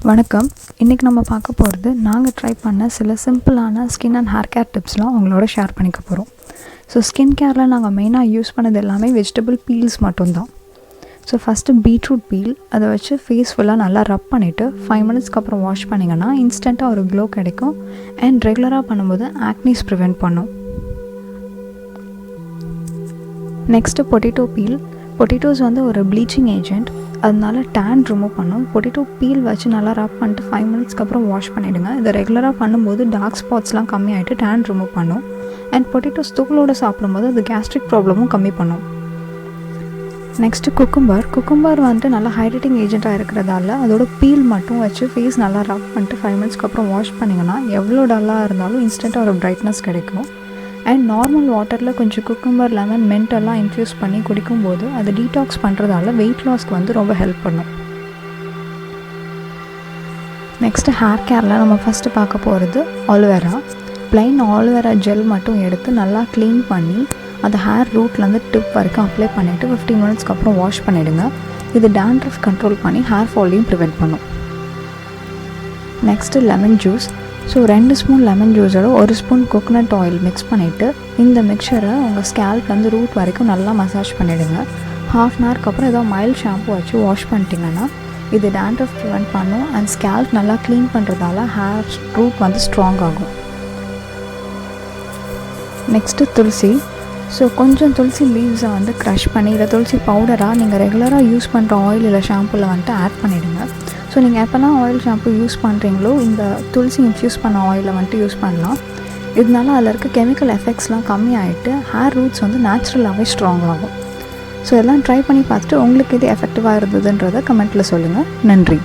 வணக்கம். இன்றைக்கி நம்ம பார்க்க போகிறது நாங்கள் ட்ரை பண்ண சில சிம்பிளான ஸ்கின் அண்ட் ஹேர் கேர் டிப்ஸ்லாம் உங்களோட ஷேர் பண்ணிக்க போகிறோம். ஸோ ஸ்கின் கேரில் நாங்கள் மெயினாக யூஸ் பண்ணது எல்லாமே வெஜிடபிள் பீல்ஸ் மட்டும்தான். ஸோ ஃபஸ்ட்டு பீட்ரூட் பீல் அதை வச்சு ஃபேஸ் ஃபுல்லாக நல்லா ரப் பண்ணிவிட்டு 5 மினிட்ஸ்க்கு அப்புறம் வாஷ் பண்ணிங்கன்னா இன்ஸ்டண்ட்டாக ஒரு க்ளோ கிடைக்கும் அண்ட் ரெகுலராக பண்ணும்போது ஆக்னிஸ் ப்ரிவெண்ட் பண்ணும். Next potato peel. பொட்டேட்டோஸ் ஒரு ப்ளீச்சிங் ஏஜென்ட், அதனால டேன் ரிமூவ் பண்ணும். பொட்டேட்டோ பீல் வச்சு நல்லா ரப் பண்ணிட்டு 5 மினிட்ஸ்க்கு அப்புறம் வாஷ் பண்ணிவிடுங்க. இதை ரெகுலராக பண்ணும்போது டார்க் ஸ்பாட்ஸ்லாம் கம்மியாகிட்டு டேன் ரிமூவ் பண்ணும். அண்ட் பொட்டேட்டோஸ் தூளோடு சாப்பிடும்போது அது கேஸ்ட்ரிக் ப்ராப்ளமும் கம்மி பண்ணும். நெக்ஸ்ட்டு குக்கும்பர் நல்லா ஹைட்ரேட்டிங் ஏஜென்ட்டாக இருக்கிறதால அதோட பீல் மட்டும் வச்சு ஃபேஸ் நல்லா ரப் பண்ணிட்டு 5 மினிட்ஸ்க்கு அப்புறம் வாஷ் பண்ணிங்கன்னா எவ்வளோ டல்லாக இருந்தாலும் இன்ஸ்டண்ட்டாக ஒரு பிரைட்னஸ் கிடைக்கும். அண்ட் நார்மல் வாட்டரில் கொஞ்சம் குக்கும்பர், லெமன், மின்ட் எல்லாம் இன்ஃப்யூஸ் பண்ணி குடிக்கும்போது அது டீடாக்ஸ் பண்ணுறதால வெயிட் லாஸ்க்கு ரொம்ப ஹெல்ப் பண்ணும். நெக்ஸ்ட்டு ஹேர் கேரில் நம்ம ஃபஸ்ட்டு பார்க்க போகிறது ஆலோவேரா. ப்ளைன் ஆலோவேரா ஜெல் மட்டும் எடுத்து நல்லா க்ளீன் பண்ணி அந்த ஹேர் ரூட்லேருந்து டிப் வரைக்கும் அப்ளை பண்ணிவிட்டு 15 மினிட்ஸ்க்கு அப்புறம் வாஷ் பண்ணிவிடுங்க. இது டேண்ட்ரஃப் கண்ட்ரோல் பண்ணி ஹேர் ஃபாலையும் ப்ரிவெண்ட் பண்ணும். Next lemon juice. So 2 spoon lemon ஜூஸோட 1 ஸ்பூன் கோகோனட் ஆயில் மிக்ஸ் பண்ணிவிட்டு இந்த மிக்சரை உங்கள் ஸ்கேல்ப்லேருந்து ரூட் வரைக்கும் நல்லா மசாஜ் பண்ணிவிடுங்க. ½ அன் ஹவருக்கு அப்புறம் ஏதோ மைல்ட் ஷாம்பு வச்சு வாஷ் பண்ணிட்டீங்கன்னா இது டேண்ட்ரஃப் ப்ரிவெண்ட் பண்ணும் அண்ட் ஸ்கேல்ப் நல்லா க்ளீன் பண்ணுறதால ஹேர் ரூட் ஸ்ட்ராங் ஆகும். நெக்ஸ்ட்டு துளசி. ஸோ கொஞ்சம் துளசி லீவ்ஸை க்ரஷ் பண்ணி இல்லை துளசி பவுடராக நீங்கள் ரெகுலராக யூஸ் பண்ணுற ஆயில் இல்லை ஷாம்புவில் ஆட் பண்ணிவிடுங்க. ஸோ நீங்கள் எப்போல்லாம் ஆயில் ஷாம்பு யூஸ் பண்ணுறீங்களோ இந்த துளசி இன்ஃப்யூஸ் பண்ண ஆயிலை யூஸ் பண்ணலாம். இதனால அதில் இருக்க கெமிக்கல் எஃபெக்ட்ஸ்லாம் கம்மியாகிட்டு ஹேர் ரூட்ஸ் நேச்சுரலாகவே ஸ்ட்ராங் ஆகும். ஸோ இதெல்லாம் ட்ரை பண்ணி பார்த்துட்டு உங்களுக்கு இது எஃபெக்டிவாக இருந்ததுன்றதை கமெண்ட்டில் சொல்லுங்கள். நன்றி.